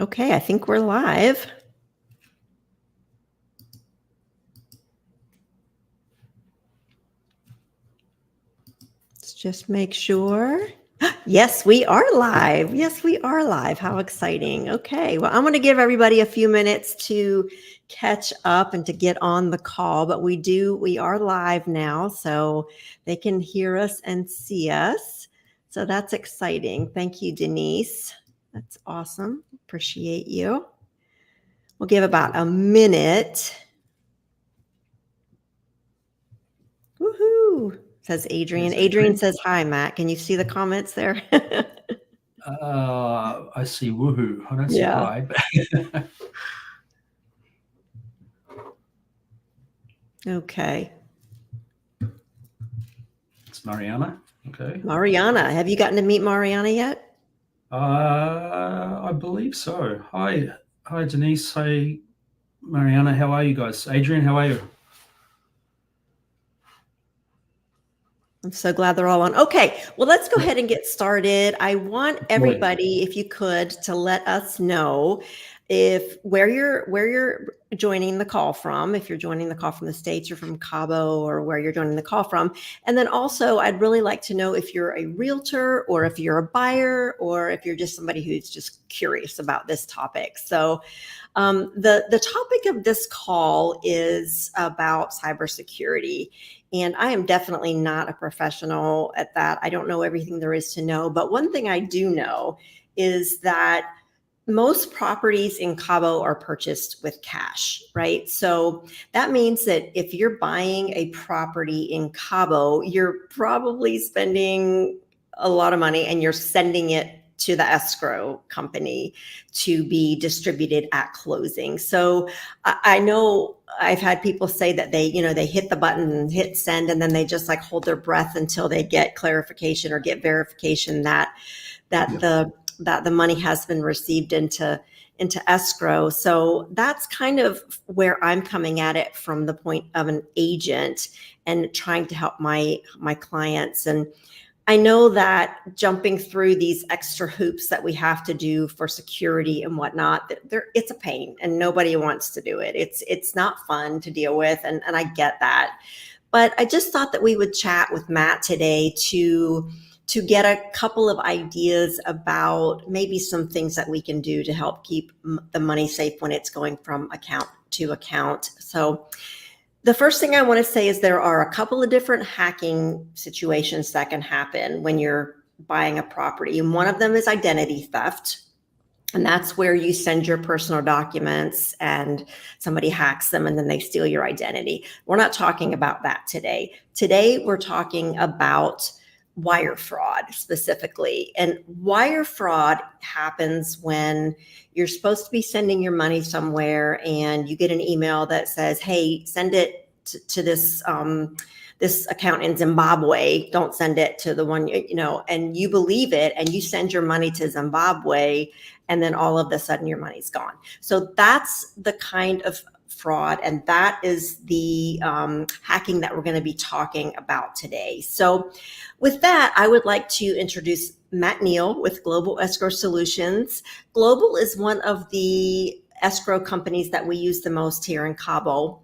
Okay, I think we're live. Let's just make sure. Yes, we are live. Yes, we are live. How exciting. Okay, well, I'm going to give everybody a few minutes to catch up and to get on the call, but we are live now, so they can hear us and see us. So that's exciting. Thank you, Denise. That's awesome. Appreciate you. We'll give about a minute. Woohoo, says Adrian. Adrian says, hi, Matt. Can you see the comments there? I see woohoo. I don't see hi. Okay. It's Mariana. Okay. Mariana. Have you gotten to meet Mariana yet? I believe so. Hi, Denise. Hi, Mariana. How are you guys? Adrian, how are you? I'm so glad they're all on. Okay, well, let's go ahead and get started. I want everybody, if you could, to let us know where you're joining the call from, if you're joining the call from the States or from Cabo, or where you're joining the call from. And then also, I'd really like to know if you're a realtor or if you're a buyer or if you're just somebody who's just curious about this topic. So the topic of this call is about cybersecurity. And I am definitely not a professional at that. I don't know everything there is to know. But one thing I do know is that most properties in Cabo are purchased with cash, right? So that means that if you're buying a property in Cabo, you're probably spending a lot of money and you're sending it to the escrow company to be distributed at closing. So I know I've had people say that they hit the button and hit send, and then they just like hold their breath until they get clarification or get verification that the money has been received into escrow. So that's kind of where I'm coming at it from the point of an agent and trying to help my clients. And I know that jumping through these extra hoops that we have to do for security and whatnot, it's a pain and nobody wants to do it. It's not fun to deal with, and I get that. But I just thought that we would chat with Matt today to get a couple of ideas about maybe some things that we can do to help keep the money safe when it's going from account to account. So the first thing I want to say is there are a couple of different hacking situations that can happen when you're buying a property. And one of them is identity theft. And that's where you send your personal documents and somebody hacks them and then they steal your identity. We're not talking about that today. Today, we're talking about wire fraud specifically. And wire fraud happens when you're supposed to be sending your money somewhere and you get an email that says, hey, send it to this this account in Zimbabwe. Don't send it to the one, and you believe it and you send your money to Zimbabwe, and then all of a sudden your money's gone. So that's the kind of fraud, and that is the hacking that we're going to be talking about today. So with that, I would like to introduce Matt Neal with Global Escrow Solutions. Global is one of the escrow companies that we use the most here in Cabo.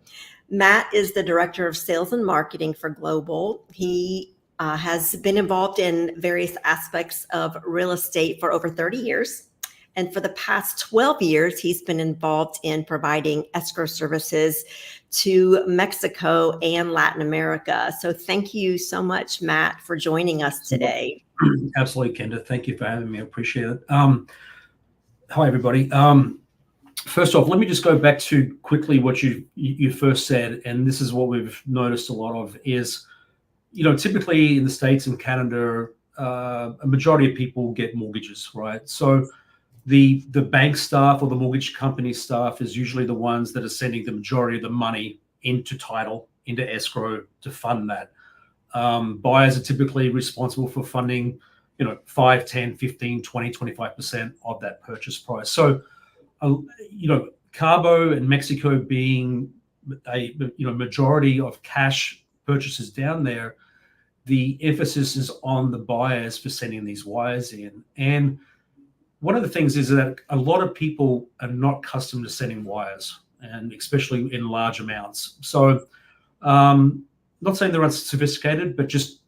Matt is the Director of Sales and Marketing for Global. He has been involved in various aspects of real estate for over 30 years. And for the past 12 years, he's been involved in providing escrow services to Mexico and Latin America. So thank you so much, Matt, for joining us today. Absolutely, Kendra. Thank you for having me. I appreciate it. Hi, everybody. First off, let me just go back to quickly what you first said, and this is what we've noticed a lot of is, typically in the States and Canada, a majority of people get mortgages, right? So the bank staff or the mortgage company staff is usually the ones that are sending the majority of the money into title, into escrow to fund that. Buyers are typically responsible for funding, 5, 10, 15, 20, 25% of that purchase price. So, Cabo and Mexico being a majority of cash purchases down there, the emphasis is on the buyers for sending these wires in. And one of the things is that a lot of people are not accustomed to sending wires, and especially in large amounts. So, not saying they're unsophisticated, but just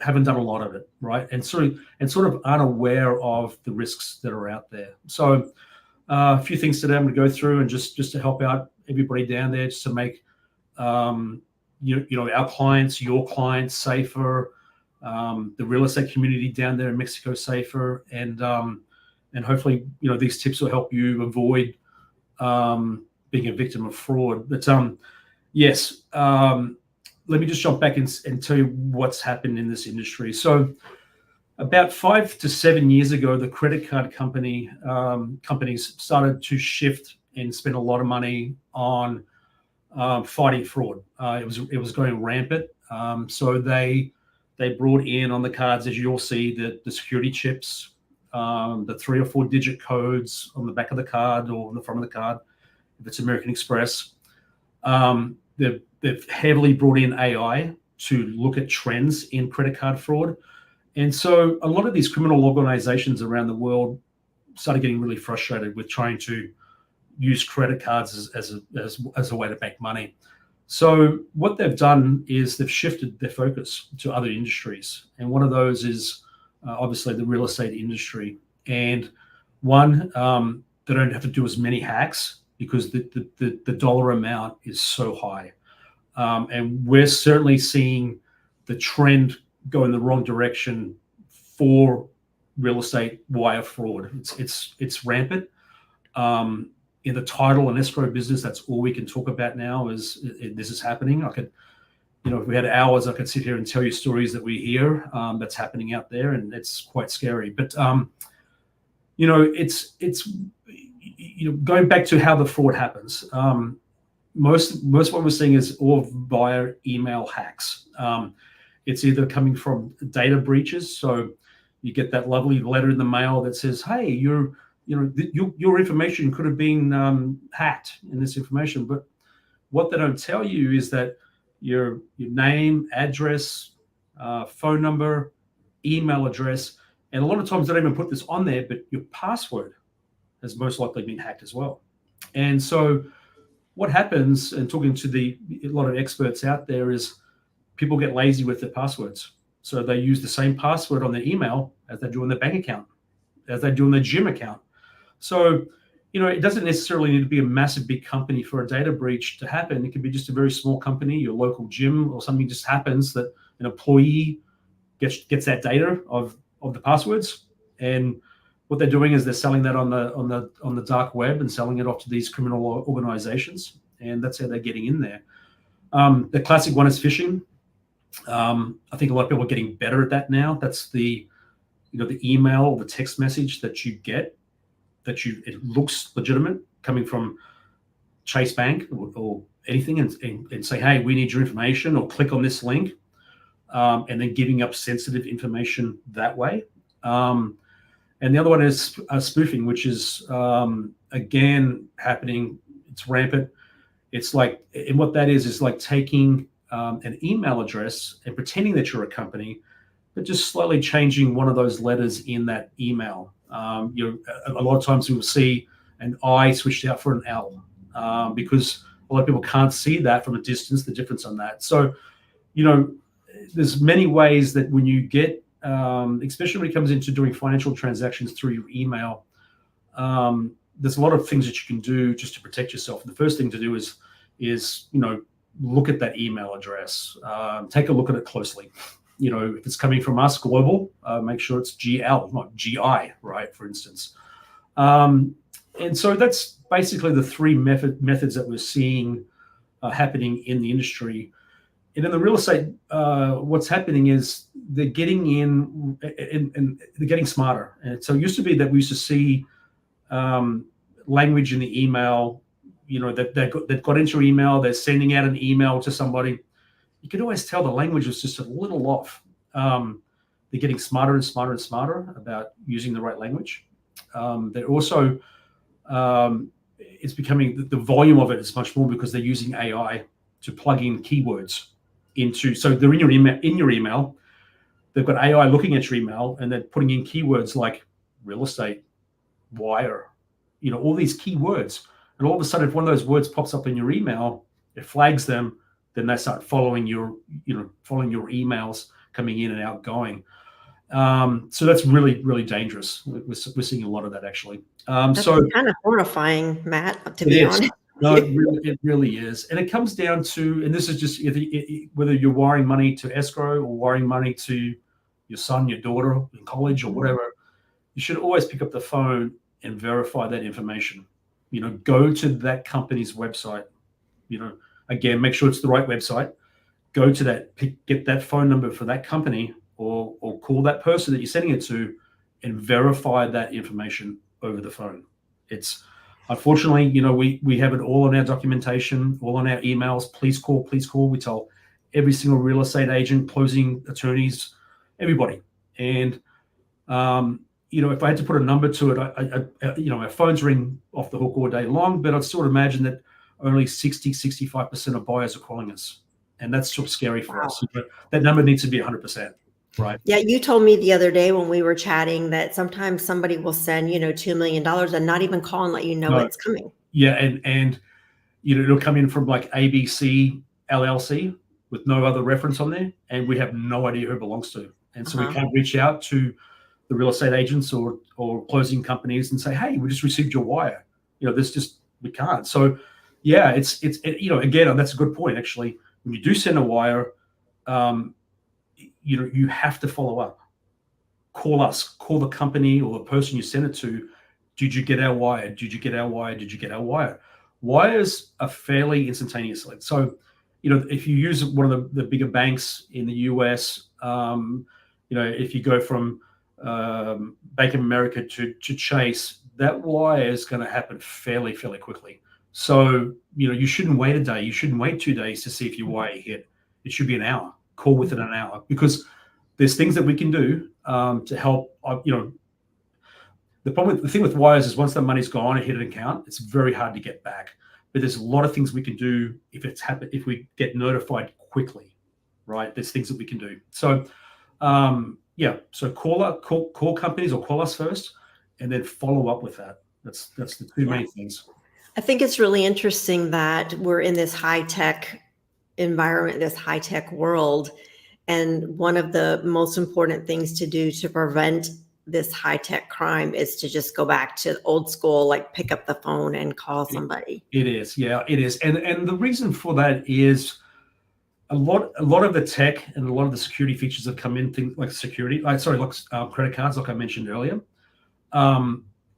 haven't done a lot of it, right? And sort of unaware of the risks that are out there. So, a few things today I'm going to go through, and just to help out everybody down there, just to make our clients, your clients safer, the real estate community down there in Mexico safer, and hopefully these tips will help you avoid being a victim of fraud. But yes, let me just jump back and tell you what's happened in this industry. So about 5 to 7 years ago, the credit card companies started to shift and spend a lot of money on fighting fraud. It was going rampant. So they brought in on the cards, as you'll see, the security chips, the 3 or 4 digit codes on the back of the card or on the front of the card, if it's American Express. They've heavily brought in AI to look at trends in credit card fraud. And so a lot of these criminal organizations around the world started getting really frustrated with trying to use credit cards as a way to make money. So what they've done is they've shifted their focus to other industries. And one of those is obviously the real estate industry. And one, they don't have to do as many hacks because the dollar amount is so high. And we're certainly seeing the trend go in the wrong direction for real estate wire fraud. It's rampant. In the title and escrow business, that's all we can talk about now is this is happening. I could, if we had hours, I could sit here and tell you stories that we hear that's happening out there, and it's quite scary. But it's going back to how the fraud happens. Most what we're seeing is all via email hacks. It's either coming from data breaches, so you get that lovely letter in the mail that says, "Hey, your information could have been hacked in this information." But what they don't tell you is that your name, address, phone number, email address, and a lot of times they don't even put this on there, but your password has most likely been hacked as well. And so what happens, and talking to a lot of experts out there, is people get lazy with their passwords. So they use the same password on their email as they do on their bank account, as they do on their gym account. So, it doesn't necessarily need to be a massive big company for a data breach to happen. It could be just a very small company, your local gym, or something just happens that an employee gets that data of the passwords. And what they're doing is they're selling that on the dark web and selling it off to these criminal organizations. And that's how they're getting in there. The classic one is phishing. I think a lot of people are getting better at that now. That's the email or the text message that you get, it looks legitimate, coming from Chase Bank or anything, and say, "Hey, we need your information," or click on this link, and then giving up sensitive information that way. And the other one is spoofing, which is again happening. It's rampant. It's like, and what that is like taking an email address and pretending that you're a company, but just slowly changing one of those letters in that email. A lot of times we will see an I switched out for an L because a lot of people can't see that from a distance, the difference on that. So, there's many ways that when you get, especially when it comes into doing financial transactions through your email, there's a lot of things that you can do just to protect yourself. The first thing to do is look at that email address. Take a look at it closely. If it's coming from us, Global, make sure it's GL, not GI, right, for instance. And so that's basically the 3 methods that we're seeing happening in the industry. And in the real estate, what's happening is they're getting in and they're getting smarter. And so it used to be that we used to see language in the email, that they've got into email, they're sending out an email to somebody. You could always tell the language was just a little off. They're getting smarter and smarter and smarter about using the right language. They're also, it's becoming, the volume of it is much more because they're using AI to plug in keywords into, so they're in your email, they've got AI looking at your email and they're putting in keywords like real estate, wire, all these keywords. And all of a sudden, if one of those words pops up in your email, it flags them. Then they start following your emails coming in and outgoing. So that's really, really dangerous. We're seeing a lot of that, actually. That's So kind of horrifying, Matt, to it be is. honest. No, it really is. And it comes down to, and this is just whether you're wiring money to escrow or wiring money to your son, your daughter in college or whatever, you should always pick up the phone and verify that information. Go to that company's website. Again, make sure it's the right website. Go to that, get that phone number for that company, or call that person that you're sending it to, and verify that information over the phone. It's unfortunately, we have it all on our documentation, all on our emails. Please call, please call. We tell every single real estate agent, closing attorneys, everybody. And if I had to put a number to it, our phones ring off the hook all day long, but I'd sort of imagine that only 65% of buyers are calling us. And that's sort of scary for us. That number needs to be 100%. Right. Yeah, you told me the other day when we were chatting that sometimes somebody will send, $2 million and not even call and let you know it's coming. Yeah, and it'll come in from like ABC LLC with no other reference on there, and we have no idea who it belongs to. And so we can't reach out to the real estate agents or closing companies and say, hey, we just received your wire. We can't. So yeah, it's again, that's a good point, actually. When you do send a wire, you have to follow up. Call us, call the company or the person you send it to. Did you get our wire? Did you get our wire? Did you get our wire? Wires are fairly instantaneous. So, if you use one of the bigger banks in the US, if you go from Bank of America to Chase, that wire is going to happen fairly quickly. So, you shouldn't wait a day. You shouldn't wait 2 days to see if your wire hit. It should be an hour. Call within an hour, because there's things that we can do to help. The thing with wires is once the money's gone and hit an account, it's very hard to get back. But there's a lot of things we can do if we get notified quickly, right? There's things that we can do. So, so call companies or call us first, and then follow up with that. That's the two main things. I think it's really interesting that we're in this high-tech environment, this high-tech world. And one of the most important things to do to prevent this high-tech crime is to just go back to old school, like pick up the phone and call somebody. It is. Yeah, it is. And the reason for that is a lot of the tech and a lot of the security features have come in, things like credit cards, like I mentioned earlier.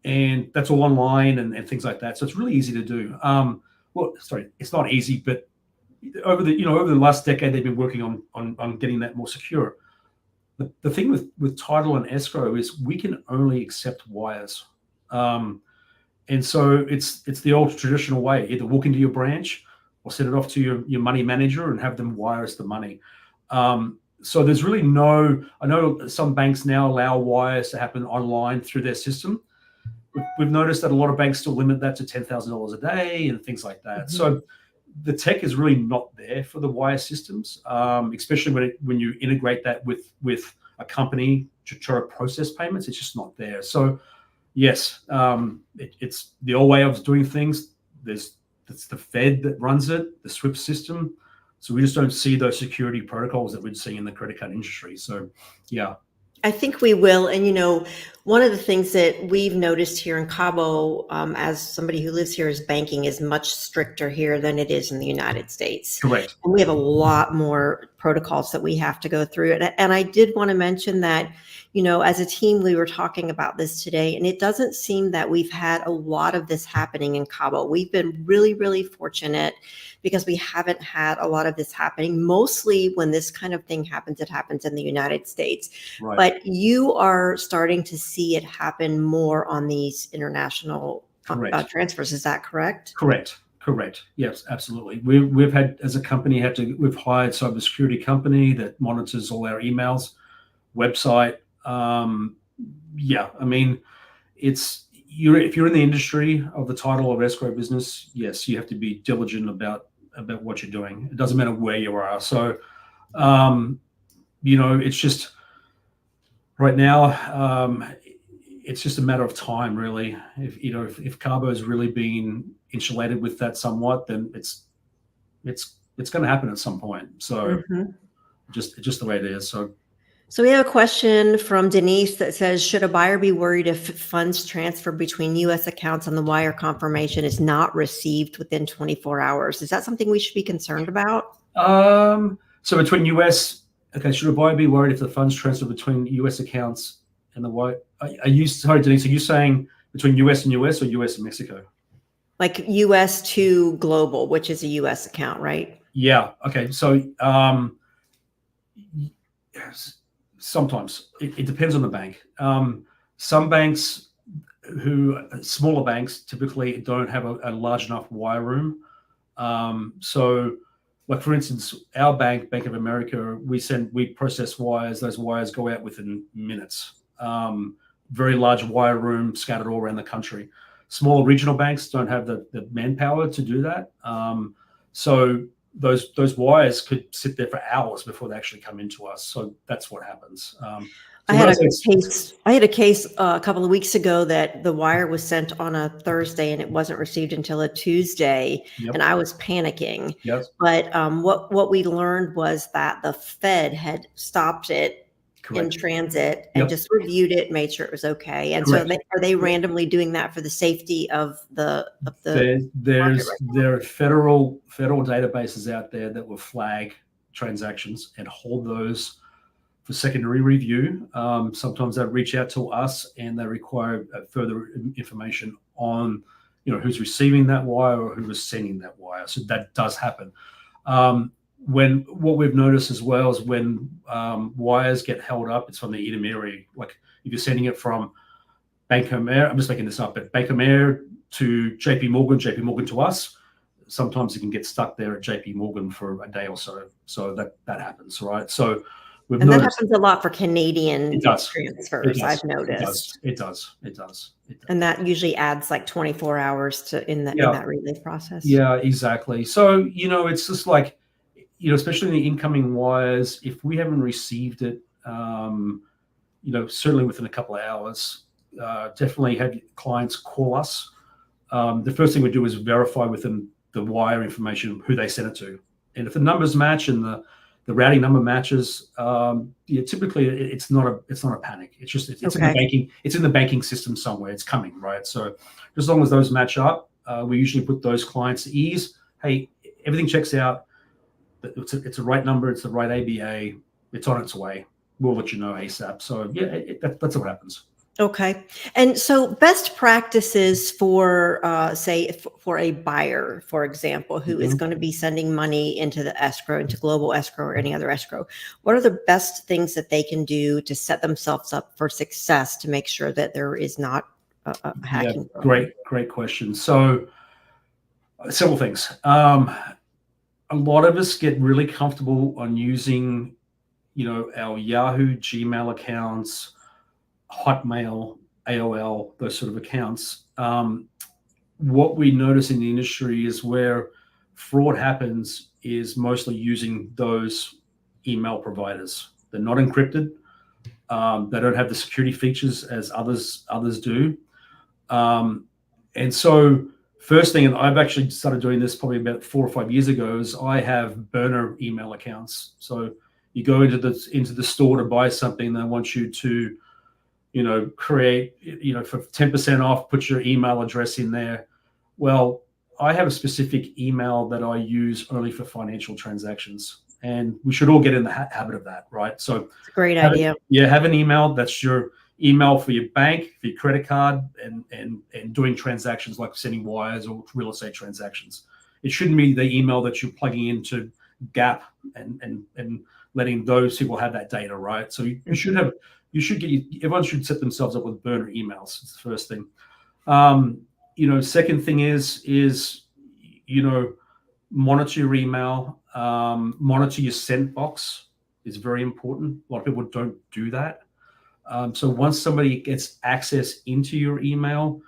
And that's all online and things like that. So it's really easy to do. It's not easy, but over the last decade, they've been working on getting that more secure. The thing with title and escrow is we can only accept wires. And so it's the old traditional way. Either walk into your branch or send it off to your money manager and have them wire us the money. So there's really I know some banks now allow wires to happen online through their system. We've noticed that a lot of banks still limit that to $10,000 a day and things like that. So the tech is really not there for the wire systems, especially when you integrate that with a company to try to process payments. It's just not there. So yes, it's the old way of doing things. It's the Fed that runs it, the SWIFT system. So we just don't see those security protocols that we'd see in the credit card industry. So yeah. I think we will. And, one of the things that we've noticed here in Cabo, as somebody who lives here, is banking is much stricter here than it is in the United States. Correct. And we have a lot more protocols that we have to go through. And I did want to mention that, as a team, we were talking about this today, and it doesn't seem that we've had a lot of this happening in Cabo. We've been really, really fortunate because we haven't had a lot of this happening. Mostly when this kind of thing happens, it happens in the United States. Right. But you are starting to see it happen more on these international transfers. Is that correct? Correct. Yes, absolutely. We've had, as a company, we've hired a cybersecurity company that monitors all our emails, website. I mean, if you're in the industry of the title or escrow business, yes, you have to be diligent about what you're doing. It doesn't matter where you are. So, it's just right now, it's just a matter of time, really. If Carbo is really being insulated with that somewhat, then it's going to happen at some point. So just the way it is. So we have a question from Denise that says, should a buyer be worried if funds transfer between U.S. accounts and the wire confirmation is not received within 24 hours? Is that something we should be concerned about? So between U.S. Okay, should a buyer be worried if the funds transfer between U.S. accounts and the wire? Sorry, Denise, are you saying between U.S. and U.S. or U.S. and Mexico? Like U.S. to Global, which is a U.S. account, right? Yeah. Okay. So sometimes it depends on the bank. Some banks, smaller banks, typically don't have a large enough wire room. So, like for instance, our bank, Bank of America, we process wires. Those wires go out within minutes. Very large wire room scattered all around the country. Smaller regional banks don't have the manpower to do that. So those wires could sit there for hours before they actually come into us. So that's what happens. I had a case a couple of weeks ago that the wire was sent on a Thursday and it wasn't received until a Tuesday, and I was panicking. Yes. But what we learned was that the Fed had stopped it in transit and just reviewed it, made sure it was okay. And so are they randomly doing that for the safety of the there are federal databases out there that will flag transactions and hold those for secondary review. Sometimes they reach out to us and they require further information on who's receiving that wire or who is sending that wire. So that does happen. What we've noticed as well is when wires get held up, it's from the intermediary. Like if you're sending it from Bank of America, I'm just making this up, but Bank of America to JP Morgan to us, sometimes it can get stuck there at JP Morgan for a day or so. So that happens, right? So that happens a lot for Canadian transfers. I've noticed. It does. And that usually adds like 24 hours in that relay process. Yeah, exactly. So it's just like, especially in the incoming wires, if we haven't received it, certainly within a couple of hours, definitely have clients call us. The first thing we do is verify within the wire information who they sent it to, and if the numbers match and the routing number matches, typically it's not a panic. It's just it's in the banking. It's in the banking system somewhere. It's coming, right? So as long as those match up, we usually put those clients at ease. Hey, everything checks out. It's the right number. It's the right ABA. It's on its way. We'll let you know ASAP. So yeah, that's what happens. Okay. And so best practices for, say, for a buyer, for example, who is going to be sending money into the escrow, into Global Escrow or any other escrow, what are the best things that they can do to set themselves up for success to make sure that there is not a hacking? Yeah, great question. So several things. A lot of us get really comfortable on using, our Yahoo, Gmail accounts, Hotmail, AOL, those sort of accounts. What we notice in the industry is where fraud happens is mostly using those email providers. They're not encrypted. They don't have the security features as others do. And so first thing, and I've actually started doing this probably about 4 or 5 years ago, is I have burner email accounts. So you go into the store to buy something, they want you to create, for 10% off, put your email address in there. Well, I have a specific email that I use only for financial transactions, and we should all get in the habit of that, right? So it's a great idea. Have an email that's your email for your bank, for your credit card, and doing transactions like sending wires or real estate transactions. It shouldn't be the email that you're plugging into Gap and letting those people have that data, right? So you should have. Everyone should set themselves up with burner emails. It's the first thing. Second thing is monitor your email, monitor your sent box is very important. A lot of people don't do that. So once somebody gets access into your email,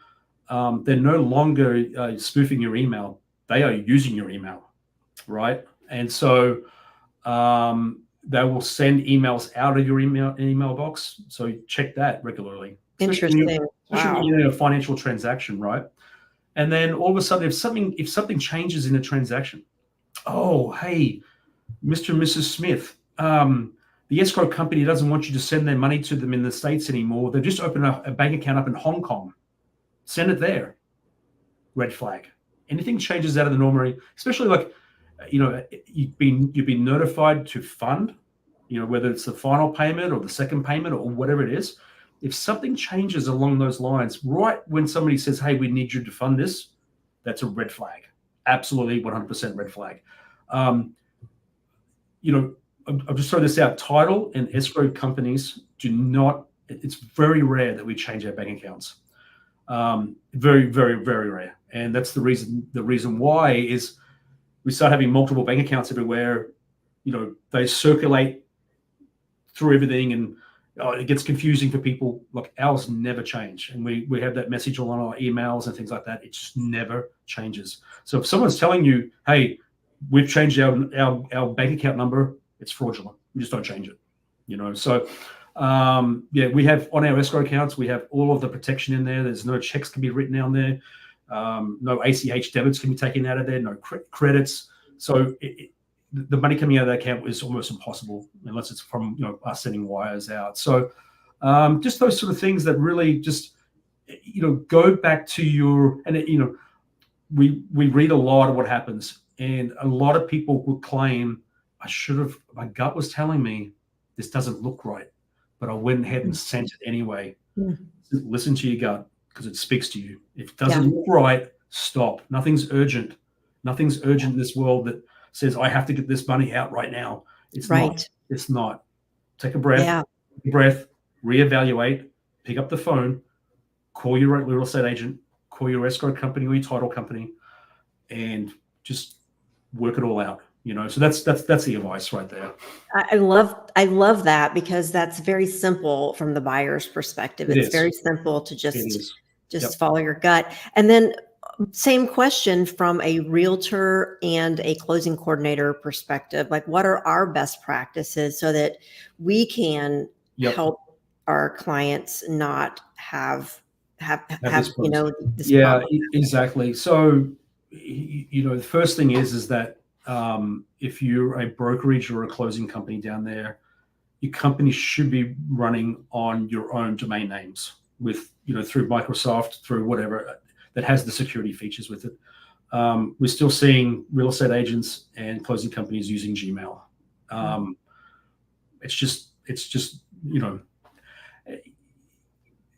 they're no longer spoofing your email. They are using your email, right? And so they will send emails out of your email box. So check that regularly. Interesting. especially when Wow. you're in a financial transaction, right? And then all of a sudden, if something changes in a transaction, oh, hey, Mr. and Mrs. Smith, the escrow company doesn't want you to send their money to them in the States anymore. They've just opened a bank account up in Hong Kong. Send it there. Red flag. Anything changes out of the norm, especially like, you've been notified to fund, whether it's the final payment or the second payment or whatever it is. If something changes along those lines, right when somebody says, hey, we need you to fund this, that's a red flag. Absolutely 100% red flag. I'll just throw this out. Title and escrow companies do not, it's very rare that we change our bank accounts. Very, very, very rare. And that's the reason why is we start having multiple bank accounts everywhere. They circulate through everything, and it gets confusing for people. Like, ours never change. And we have that message on our emails and things like that. It just never changes. So if someone's telling you, hey, we've changed our bank account number, it's fraudulent. We just don't change it. So we have on our escrow accounts, we have all of the protection in there. There's no checks can be written down there. No ACH debits can be taken out of there. No credits. So the money coming out of that account is almost impossible unless it's from us sending wires out. So just those sort of things that really just go back to your, and we read a lot of what happens, and a lot of people would claim, my gut was telling me this doesn't look right, but I went ahead and sent it anyway. Listen to your gut, because it speaks to you. If it doesn't look right, stop. Nothing's urgent. Nothing's urgent in this world that says I have to get this money out right now. It's Right. not. It's not. Take a breath. Reevaluate. Pick up the phone. Call your real estate agent. Call your escrow company or your title company, and just work it all out. So that's the advice right there. I love that, because that's very simple from the buyer's perspective. It's very simple to just follow your gut. And then same question from a realtor and a closing coordinator perspective. Like, what are our best practices so that we can help our clients not have this problem? Exactly. So the first thing is that if you're a brokerage or a closing company down there, your company should be running on your own domain names with, through Microsoft, through whatever that has the security features with it. We're still seeing real estate agents and closing companies using Gmail. It's just,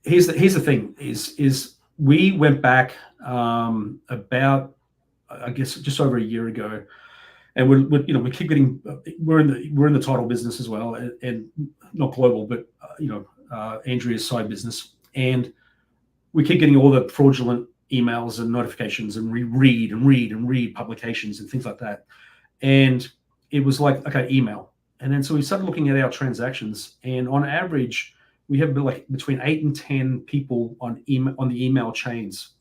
here's the thing is we went back about, I guess, just over a year ago, and we keep getting, we're in the title business as well, and not global, but Andrea's side business, and we keep getting all the fraudulent emails and notifications, and read publications and things like that. And it was like, okay, email. And then so we started looking at our transactions, and on average, we have like between 8 and 10 people on the email chains.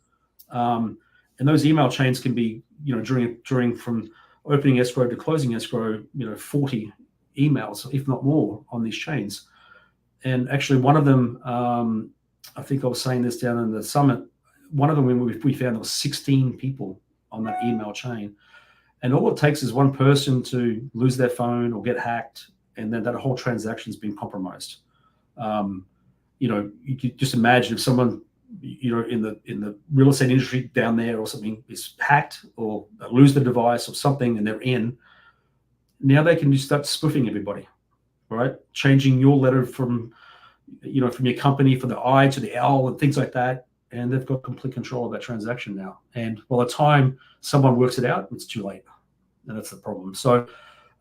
And those email chains can be, during from opening escrow to closing escrow, 40 emails, if not more, on these chains. And actually, one of them, I think I was saying this down in the summit, one of them, we found there was 16 people on that email chain. And all it takes is one person to lose their phone or get hacked, and then that whole transaction's been compromised. You could just imagine if someone, in the real estate industry down there or something is hacked or lose the device or something, and they're in. Now they can just start spoofing everybody, right? Changing your letter from your company for the I to the L and things like that. And they've got complete control of that transaction now. And by the time someone works it out, it's too late. And that's the problem. So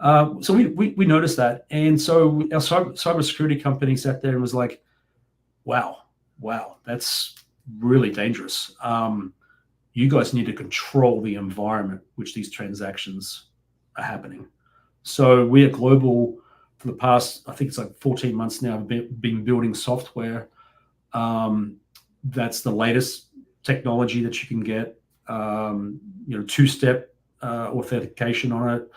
we noticed that. And so our cybersecurity company sat there and was like, wow, that's really dangerous. You guys need to control the environment which these transactions are happening. So we at Global, for the past, I think it's like 14 months now, have been building software. That's the latest technology that you can get, two-step authentication on it.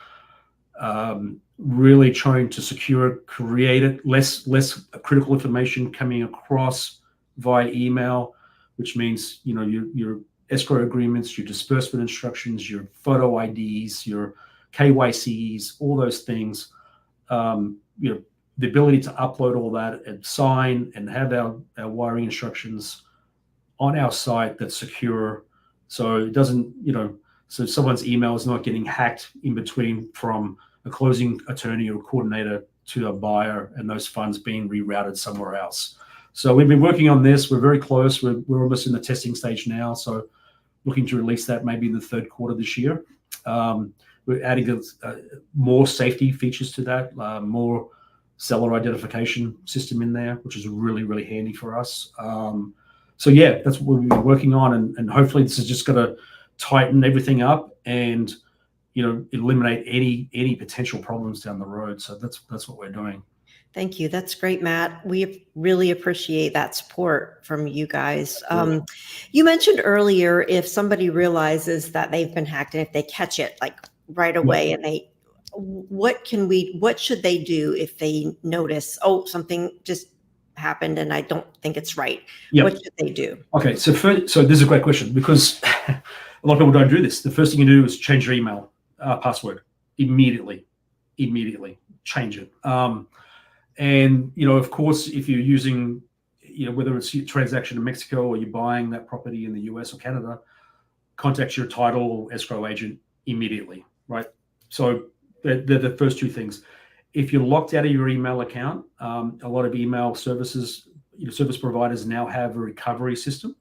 Really trying to secure it, create it, less critical information coming across, via email, which means, your escrow agreements, your disbursement instructions, your photo IDs, your KYCs, all those things. The ability to upload all that and sign and have our wiring instructions on our site that's secure. So it doesn't, so someone's email is not getting hacked in between from a closing attorney or coordinator to a buyer and those funds being rerouted somewhere else. So we've been working on this. We're very close. We're almost in the testing stage now. So looking to release that maybe in the third quarter this year. We're adding more safety features to that, more seller identification system in there, which is really, really handy for us. So yeah, that's what we've been working on, and hopefully this is just going to tighten everything up and eliminate any potential problems down the road. So that's what we're doing. Thank you. That's great, Matt. We really appreciate that support from you guys. You mentioned earlier, if somebody realizes that they've been hacked and if they catch it like right away, and what should they do if they notice, oh, something just happened and I don't think it's right? What should they do? Okay, so this is a great question, because a lot of people don't do this. The first thing you do is change your email password immediately. Change it. And of course, if you're using, whether it's a transaction in Mexico or you're buying that property in the US or Canada, contact your title or escrow agent immediately, right? So they're the first two things. If you're locked out of your email account, a lot of email services, service providers now have a recovery system.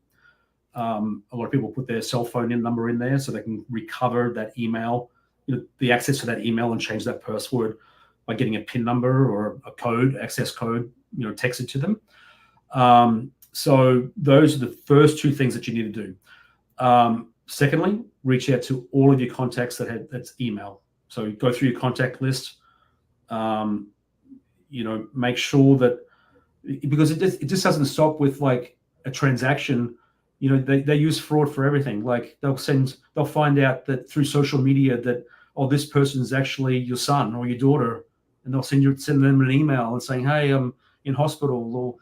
A lot of people put their cell phone number in there so they can recover that email, the access to that email, and change that password by getting a PIN number or a code, access code, texted to them. So those are the first two things that you need to do. Secondly, reach out to all of your contacts that's email. So go through your contact list. Make sure that, because it just doesn't stop with like a transaction. They use fraud for everything. Like they'll find out that through social media that, oh, this person is actually your son or your daughter, and they'll send them an email and saying, hey, I'm in hospital, or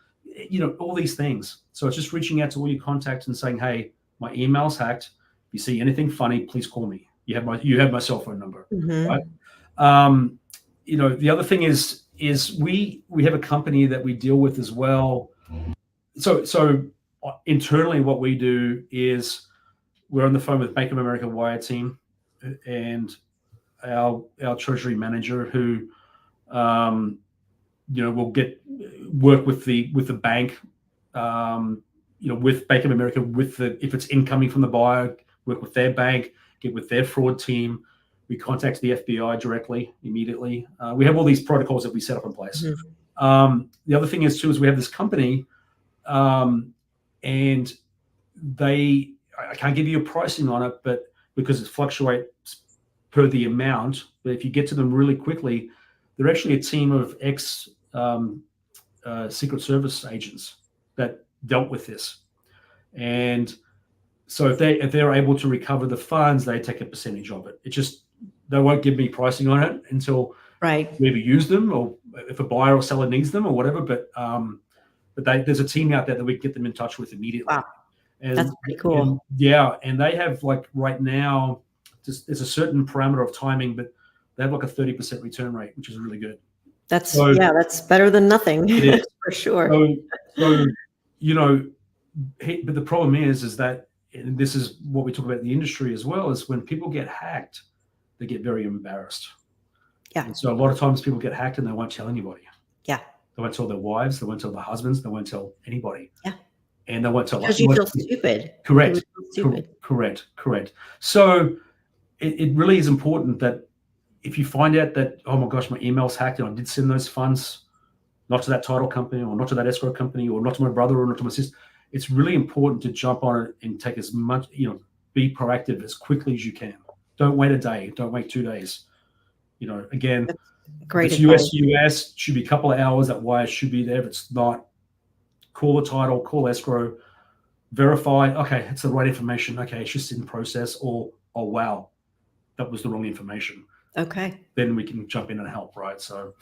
all these things. So it's just reaching out to all your contacts and saying, hey, my email's hacked. If you see anything funny, please call me. You have my cell phone number, right? The other thing is we have a company that we deal with as well. So internally, what we do is we're on the phone with Bank of America wire team and our treasury manager, who will work with the bank, with Bank of America, if it's incoming from the buyer, work with their bank, get with their fraud team. We contact the FBI directly, immediately. We have all these protocols that we set up in place. The other thing is we have this company, and I can't give you a pricing on it, but because it fluctuates per the amount. But if you get to them really quickly, they're actually a team of Secret Service agents that dealt with this. And so if they're able to recover the funds, they take a percentage of it. They won't give me pricing on it until we either use them, or if a buyer or seller needs them or whatever. But there's a team out there that we get them in touch with immediately. Wow. That's pretty cool. And they have, like, right now, there's a certain parameter of timing, but they have like a 30% return rate, which is really good. That's better than nothing. It is. For sure. So but the problem is that, and this is what we talk about in the industry as well, is when people get hacked, they get very embarrassed. Yeah. And so a lot of times people get hacked and they won't tell anybody. Yeah. They won't tell their wives, they won't tell their husbands, they won't tell anybody. Yeah. And they won't tell because you feel stupid. Correct. Correct. So it really is important that if you find out that, oh my gosh, my email's hacked and I did send those funds not to that title company or not to that escrow company or not to my brother or not to my sister, it's really important to jump on it and take as much, be proactive as quickly as you can. Don't wait a day. Don't wait 2 days. Again, great. If it's US should be a couple of hours. That wire should be there. If it's not, call the title, call escrow, verify. Okay, it's the right information. Okay, it's just in process. Or, oh wow, that was the wrong information. Okay. Then we can jump in and help, right? So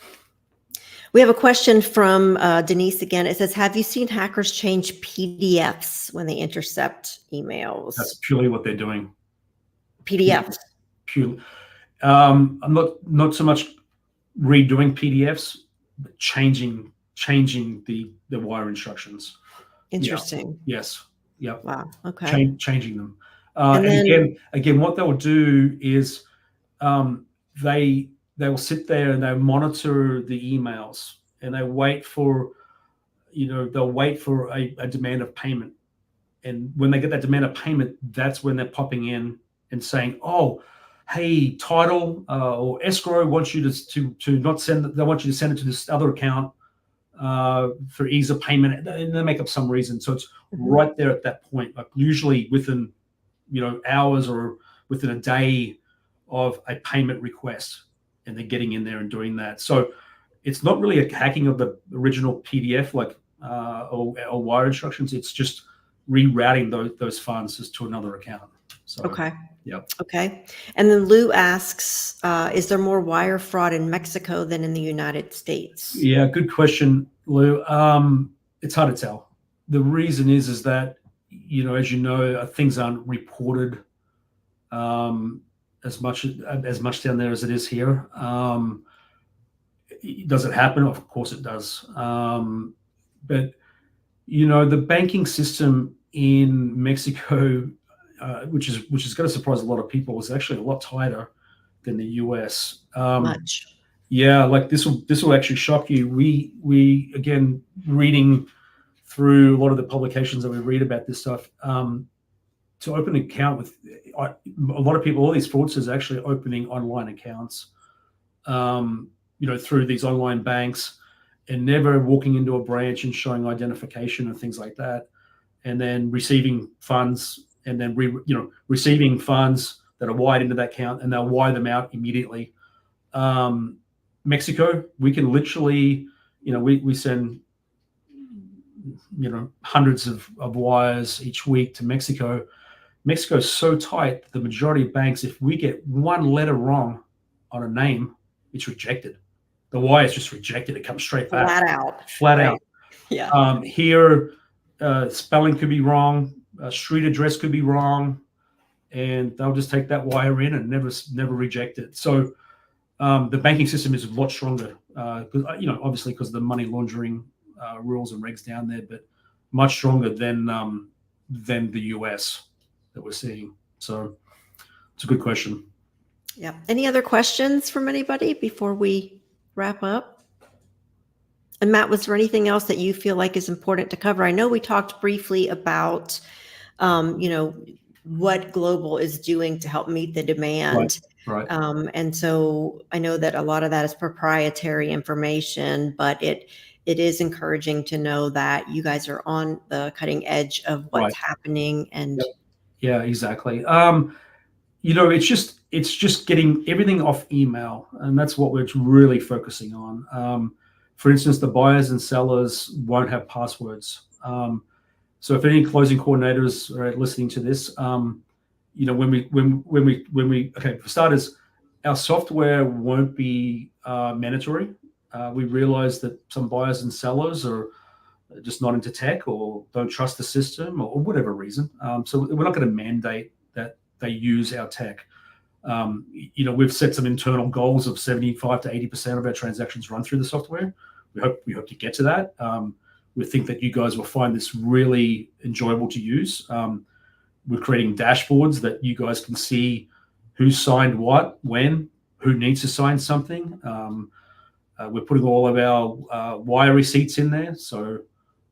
We have a question from Denise again. It says, have you seen hackers change PDFs when they intercept emails? That's purely what they're doing. PDFs. Purely. I'm not so much redoing PDFs, but changing the wire instructions. Interesting. Yeah. Yes. Yep. Wow. Okay. Changing them. And then, again, what they'll do is they will sit there and they monitor the emails, and they wait for they'll wait for a demand of payment. And when they get that demand of payment, that's when they're popping in and saying, "Oh, hey, title or escrow wants you to not send. They want you to send it to this other account for ease of payment." And they make up some reason. So it's right there at that point, like usually within hours or within a day of a payment request, and they're getting in there and doing that. So it's not really a hacking of the original PDF or wire instructions. It's just rerouting those funds to another account. So okay. Yep. Okay. And then Lou asks, is there more wire fraud in Mexico than in the United States? Yeah, good question, Lou. It's hard to tell. The reason is that, as you know, things aren't reported as much down there as it is here. Does it happen? Of course it does. But the banking system in Mexico, which is going to surprise a lot of people, is actually a lot tighter than the US. Much. Yeah, like this will actually shock you. We again, reading through a lot of the publications that we read about this stuff, to open an account with a lot of people, all these fraudsters are actually opening online accounts, through these online banks, and never walking into a branch and showing identification and things like that, and then receiving funds, and then receiving funds that are wired into that account, and they'll wire them out immediately. Mexico, we can literally, we send hundreds of wires each week to Mexico. Mexico is so tight that the majority of banks, if we get one letter wrong on a name, it's rejected. The wire is just rejected. It comes straight back. Flat out. Yeah. Here, spelling could be wrong. Street address could be wrong. And they'll just take that wire in and never reject it. So the banking system is a lot stronger, obviously because of the money laundering rules and regs down there, but much stronger than the US that we're seeing. So it's a good question. Yeah. Any other questions from anybody before we wrap up? And Matt, was there anything else that you feel like is important to cover? I know we talked briefly about, what Global is doing to help meet the demand. Right. And so I know that a lot of that is proprietary information, but it is encouraging to know that you guys are on the cutting edge of what's happening. And yeah, exactly. It's just getting everything off email, and that's what we're really focusing on. For instance, the buyers and sellers won't have passwords. So if any closing coordinators are listening to this, for starters, our software won't be mandatory. We realize that some buyers and sellers are just not into tech or don't trust the system or whatever reason. So we're not going to mandate that they use our tech. We've set some internal goals of 75 to 80% of our transactions run through the software. We hope to get to that. We think that you guys will find this really enjoyable to use. We're creating dashboards that you guys can see who signed what, when, who needs to sign something. We're putting all of our wire receipts in there. So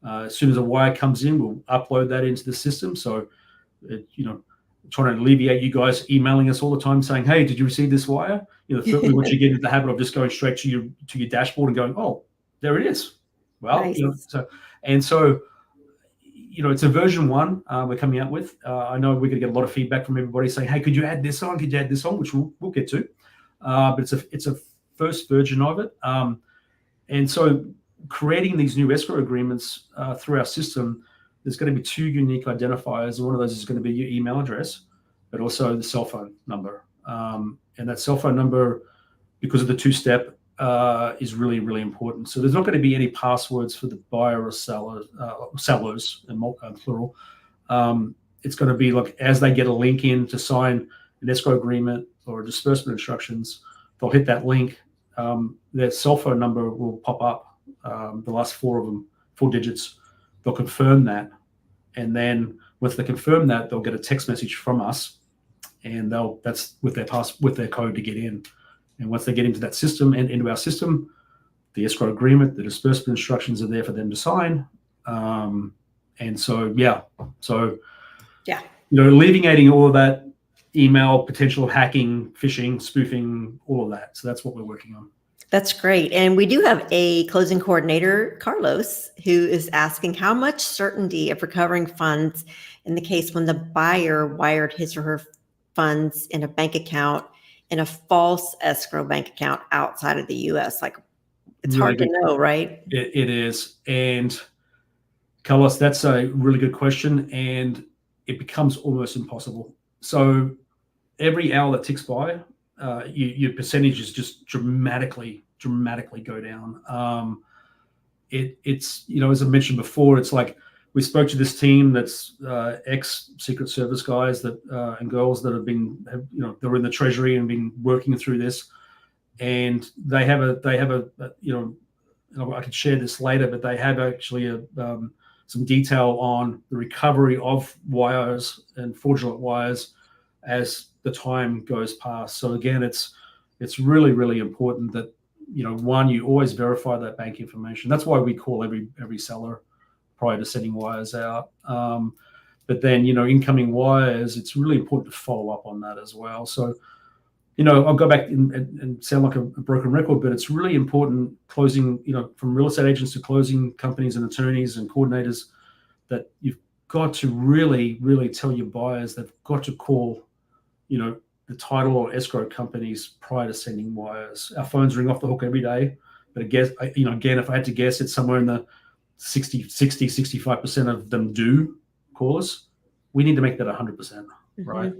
as soon as a wire comes in, we'll upload that into the system. So, trying to alleviate you guys emailing us all the time saying, "Hey, did you receive this wire?" We want you to get into the habit of just going straight to your dashboard and going, "Oh, there it is." Well, nice. So it's a version 1 we're coming out with. I know we're going to get a lot of feedback from everybody saying, "Hey, could you add this on? Could you add this on?" Which we'll get to. But it's a first version of it. And so creating these new escrow agreements through our system, there's going to be 2 unique identifiers. And one of those is going to be your email address, but also the cell phone number. And that cell phone number, because of the 2-step is really, really important. So there's not going to be any passwords for the buyer or seller, sellers, in plural. It's going to be like as they get a link in to sign an escrow agreement or disbursement instructions, they'll hit that link. Their cell phone number will pop up, the last four of them, 4 digits. They'll confirm that. And then once they confirm that, they'll get a text message from us, and that's with their code to get in. And once they get into that system and into our system, the escrow agreement, the disbursement instructions are there for them to sign. And so, yeah. So, yeah, alleviating all of that email potential hacking, phishing, spoofing, all of that. So that's what we're working on. That's great. And we do have a closing coordinator, Carlos, who is asking how much certainty of recovering funds in the case when the buyer wired his or her funds in a bank account in a false escrow bank account outside of the U.S. Like, it's really hard to know, right? It is. And Carlos, that's a really good question. And it becomes almost impossible. So every hour that ticks by, your percentages just dramatically go down. It's as I mentioned before, it's like we spoke to this team that's ex Secret Service guys that and girls that they're in the Treasury and been working through this, and they have a I could share this later, but they have actually some detail on the recovery of wires and fraudulent wires as the time goes past. So again, it's really, really important that one, you always verify that bank information. That's why we call every seller prior to sending wires out. But then incoming wires, it's really important to follow up on that as well. So I'll go back and sound like a broken record, but it's really important closing, from real estate agents to closing companies and attorneys and coordinators, that you've got to really, really tell your buyers they've got to call, the title or escrow companies prior to sending wires. Our phones ring off the hook every day, but again, if I had to guess, it's somewhere in the 65% of them do call us. We need to make that 100%, right?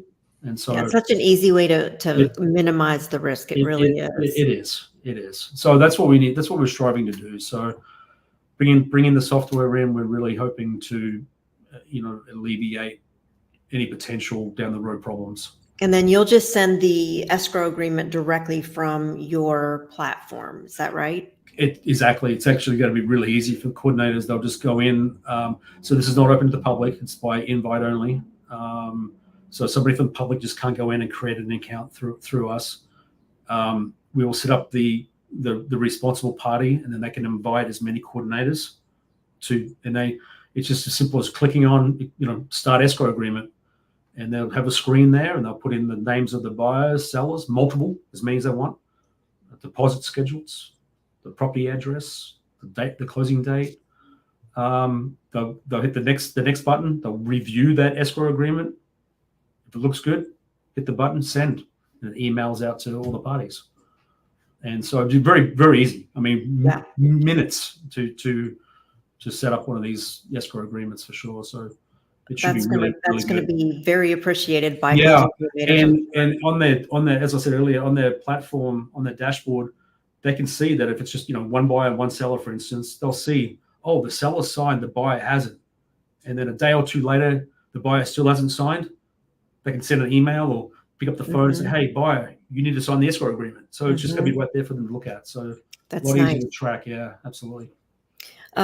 And so it's such an easy way to minimize the risk. It really is. It is. So that's what we need. That's what we're striving to do. So bringing the software in, we're really hoping to, alleviate any potential down the road problems. And then you'll just send the escrow agreement directly from your platform. Is that right? Exactly. It's actually going to be really easy for coordinators. They'll just go in. So this is not open to the public. It's by invite only. So somebody from the public just can't go in and create an account through us. We will set up the responsible party, and then they can invite as many coordinators it's just as simple as clicking on, start escrow agreement, and they'll have a screen there, and they'll put in the names of the buyers, sellers, multiple, as many as they want, the deposit schedules, the property address, the date, the closing date. They'll hit the next button. They'll review that escrow agreement. If it looks good, hit the button, send, and it emails out to all the parties. And so it's very, very easy. I mean, minutes to set up one of these escrow agreements for sure. So it should that's be really, that's going to be very appreciated by and on their, as I said earlier, on their platform, on their dashboard, they can see that if it's just one buyer, one seller, for instance, they'll see, oh, the seller signed, the buyer hasn't, and then a day or two later, the buyer still hasn't signed. They can send an email or pick up the phone and say, hey, buyer, you need to sign the escrow agreement. So it's just going to be right there for them to look at. So that's a lot nice. easier to track. Yeah, absolutely.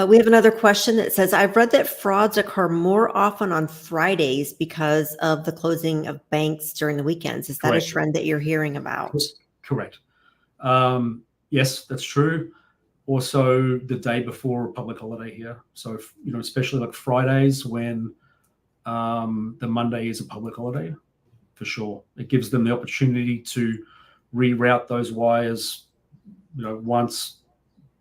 We have another question that says, I've read that frauds occur more often on Fridays because of the closing of banks during the weekends. Is that a trend that you're hearing about? Correct. Yes, that's true. Also, the day before a public holiday here. So, especially like Fridays when the Monday is a public holiday, for sure. It gives them the opportunity to reroute those wires, once,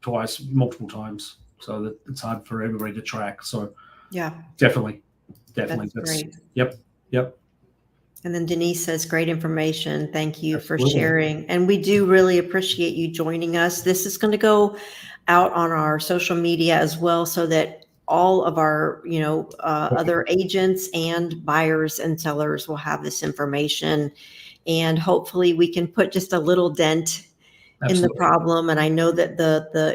twice, multiple times, so that it's hard for everybody to track. So yeah, definitely. That's great. Yep. And then Denise says, great information. Thank you for sharing. And we do really appreciate you joining us. This is going to go out on our social media as well, so that all of our, other agents and buyers and sellers will have this information. And hopefully we can put just a little dent in the Absolutely. problem. And I know that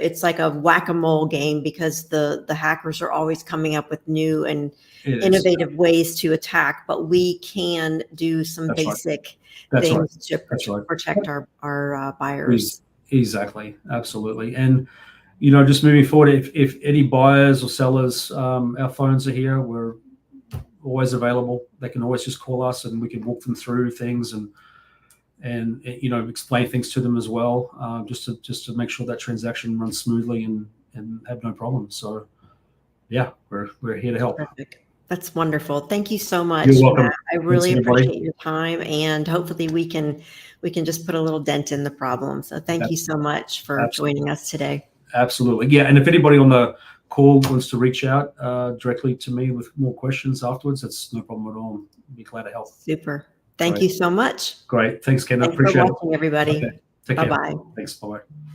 it's like a whack-a-mole game, because the hackers are always coming up with new and It is. innovative ways to attack, but we can do some That's right. basic That's right. things to That's right. protect our buyers. Exactly. Absolutely. And, just moving forward, if any buyers or sellers, our phones are here. We're always available. They can always just call us, and we can walk them through things and explain things to them as well, just to make sure that transaction runs smoothly and have no problems. So yeah, we're here to help. Terrific. That's wonderful. Thank you so much, You're Matt. welcome. I Thanks, really everybody. appreciate your time, and hopefully we can just put a little dent in the problem. So thank you so much for joining us today. Absolutely. Yeah. And if anybody on the call wants to reach out directly to me with more questions afterwards, that's no problem at all. I'd be glad to help. Super. Thank Great. you so much. Great. Thanks, Ken. I Thanks for appreciate it. watching, everybody. Okay. Take care. Bye-bye. Thanks. Bye-bye.